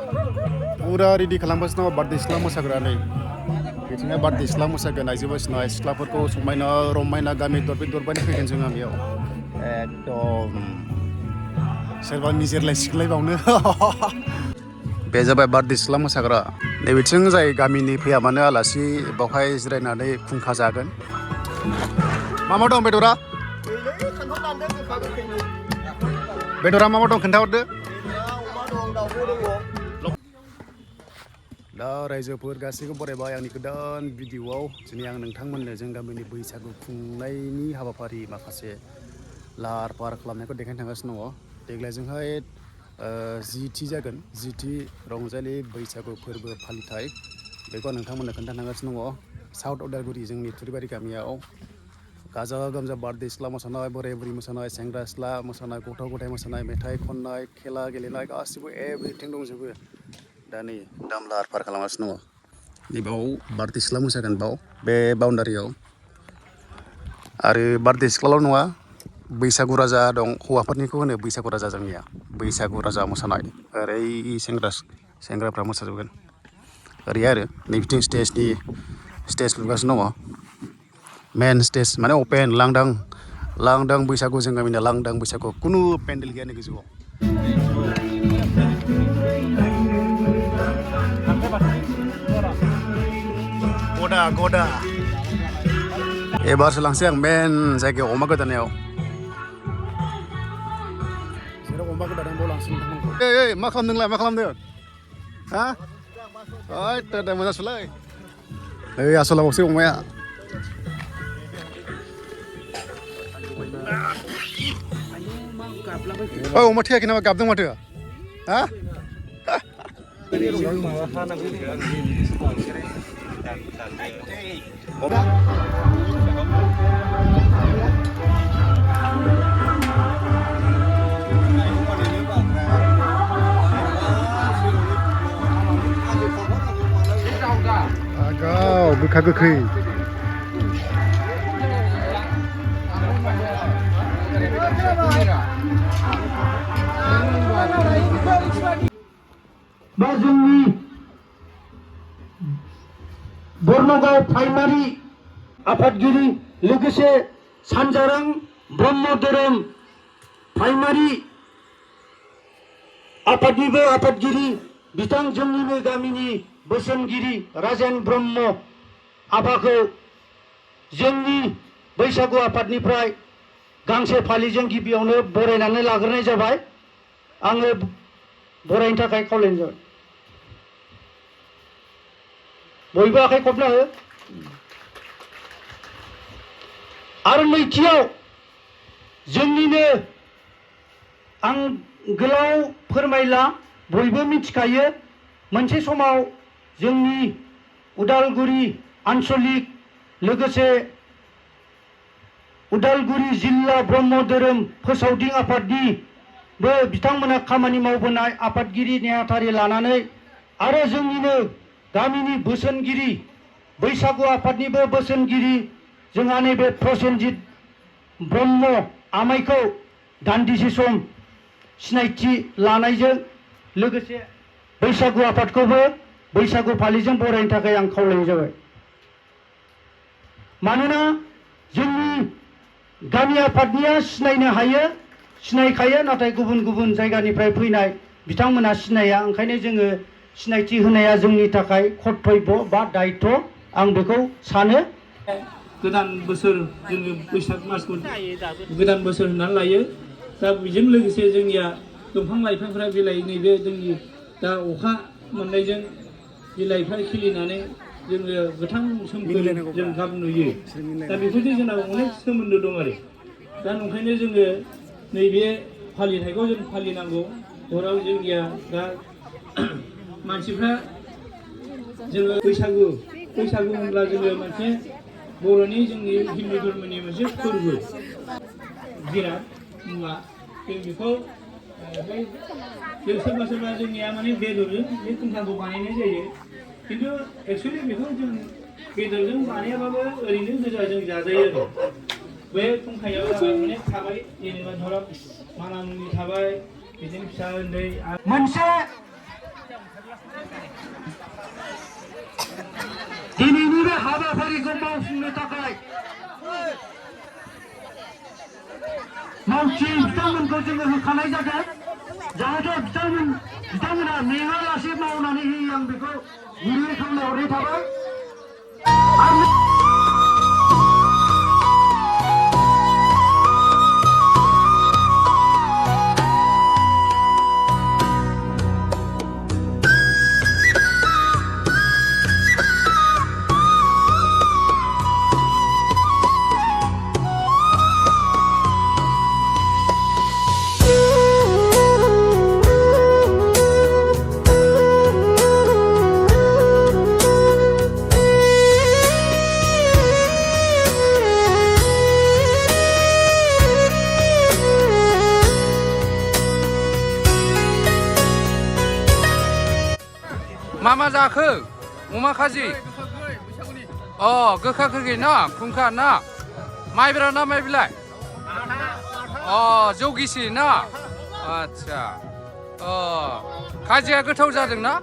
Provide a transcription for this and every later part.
Pura ready खालामगासिनो दङ बारदै सिख्ला मोसाग्रा नै बिथिंजाय बारदै सिख्ला मोसागोन आइजो मोसानाय सिख्लाफोरखौ समायना रमायना गामि दरबानि फैगोन जों गामियाव एकदम सोरबा निजेरलाय सिख्लायबावनो बे जाबाय बारदै सिख्ला मोसाग्रा नैबेथिं जाय गामिनि फैया मानो आलासि बावहाय जिरायनानै खुंखा जागोन मा दं बेदरा मा दं खोन्थाहरदो दा रायजोफोर गासैखौ बरायबाय आंनि गोदान भिडिअआव दिनै आं नोंथांमोननो जों गामिनि बैसागु खुंनायनि हाबाफारि माखासे लाहार फाहार खालामनायखौ देखायनो थांगासिनो दङ देग्लायजोंहाय 10थि जागोन 10थि रंजालि बैसागु फोरबो फालिथाय बेखौ नोंथांमोननो खोन्थागासिनो दङ साउथ उदालगुरि जोंनि थुरिबारि गामियाव गाजा गोमजा बारदै सिख्ला मोसानाय बोराय बुरि मोसानाय सेंग्रा सिख्ला मोसानाय गथ' गथाय मोसानाय मेथाइ खननाय खेला गेलेनाय गासिबो एभ्रिथिं दंजोबो दा नै दाम लाहार फाहार खालामगासिनो दङ नैबाव बारदै सिख्ला मोसागोन बाव बे बाउन्डारियाव आरो बारदै सिख्लाल' नङा बैसागु राजा दं हौवाफोरनिखौ होनो बैसागु राजा जोंनिया बैसागु राजा मोसानाय ओरै सेंग्राफ्रा मोसाजोबगोन ओरै आरो नैबिथिं स्टेज लुगासिनो दङ मेन स्टेज माने अपेन लांदां बैसागु जों गामिना लांदां बैसागु खुनु पेन्डेल गैया नै गोजौआव गदा एबारसो लांसै आं मेन जायगायाव अमा गोदानायाव जेराव अमा गोदानायाव बाव लांसै नोंथांमोनखौ मा खालामदों नोंलाय मा खालामदों हा ओइ दा मोजांसोलै ओइ आसलाबावसै अमाया औ अमा थैयाखै नामा गाबदों माथो हा आगाव गोखा गोखै बा जोंनि बर्नगाव प्राइमारि आफादगिरि लोगोसे सानजारां ब्रह्म धोरोम प्राइमारि आफादनिबो आफादगिरि बिथां जोंनिनो गामिनि बोसोनगिरि राजेन ब्रह्म आफाखौ जोंनि बैसागु आफादनिफ्राय गांसे फालिजों गिबियावनो बरायनानै लाग्रोनाय जाबाय आङो बरायनो थाखाय खावलायनाय जाबाय बयबो आखाइ खबना हो आरो नैथियाव जोंनिनो आं गोलाव फोरमायला बयबो मिथिखायो मोनसे समाव जोंनि उदालगुरि आन्चलिक लोगोसे उदालगुरि जिल्ला ब्रह्म धोरोम फोसावदिं आफादनिबो बिथांमोना खामानि मावबोनाय आफादगिरि नेहाथारि लानानै आरो जोंनिनो गामिनि बोसोनगिरि बैसागु आफादनिबो बोसोनगिरि जोंहा नैबे प्रसेनजित ब्रह्म आमाइखौ दान्दिसे सम सिनायथि लानायजों लोगोसे बैसागु आफादखौबो बैसागु फालिजों बरायनो थाखाय आं खावलायनाय जाबाय मानोना जोंनि गामि आफादनिया सिनायनो हायो सिनायखायो नाथाय गुबुन गुबुन जायगानिफ्राय फैनाय बिथांमोना सिनाया ओंखायनो जोङो सिनायथि होनाया जोंनि थाखाय कर्तव्य बा दायित्व आं बेखौ सानो गोदान बोसोर जोङो बैसाग मासखौ गोदान बोसोर होननानै लायो दा बेजों लोगोसे जोंनिया दंफां लाइफांफोरा बिलाइ नैबे जोंनि दा अखा मोननायजों बिलाइफ्रा खिलिनानै जोङो गोथां सोमखोर जों गाब नुयो दा बेफोरजों जोंना अनेक सोमोन्दो दं आरो दा ओंखायनो जोङो नैबे फालिथायखौ जों फालिनांगौ हराव जोंनिया दा मानसिफ्रा जोङो बैसागु होनब्ला जोङो मोनसे बर'नि जोंनि हिन्दु धर्मनि मोनसे फोरबो जिराद मुवा जों बेखौ जों सोरबा जोंनिया माने बेदरजों बे खुंखाखौ बानायनाय जायो किन्तु एक्चुअलि बेखौ जों बेदरजों बानायाबाबो ओरैनो गोजा जों जाजायो आरो बे खुंखायाव अनेक थाबाय जेनेबा धरम मानामुनि थाबाय बिदिनो फिसा उन्दै मोनसे दिनैनि बे हाबाफारिखौ मावफुंनो थाखाय मावथि बिथांमोनखौ जोङो होखानाय जादों जाहाथे बिथांमोना मेङालासे मावनानै होयो आं बेखौ गुरै खावलायहरनाय थाबाय आरो मा जाखो अमा खाजि अ गोखा गोखै ना खुंखा ना माइब्रा ना माइब्लाय अ जौ गिसि ना आच्छा अ खाजिया गोथाव जादों ना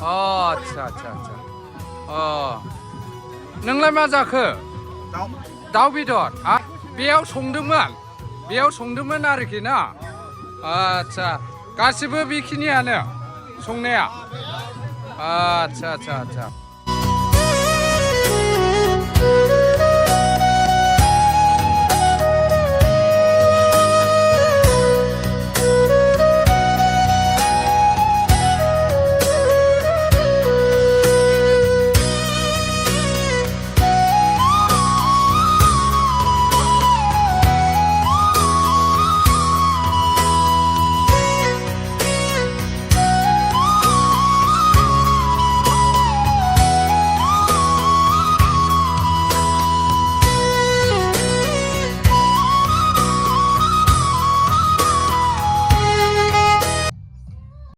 अ आच्छा आच्छा आच्छा अ नोंलाय मा जाखो दाउ बेदर बेयाव संदोंमोन आरोखि ना आच्छा गासिबो बेखिनियानो संनाया आच्छा आच्छा आच्छा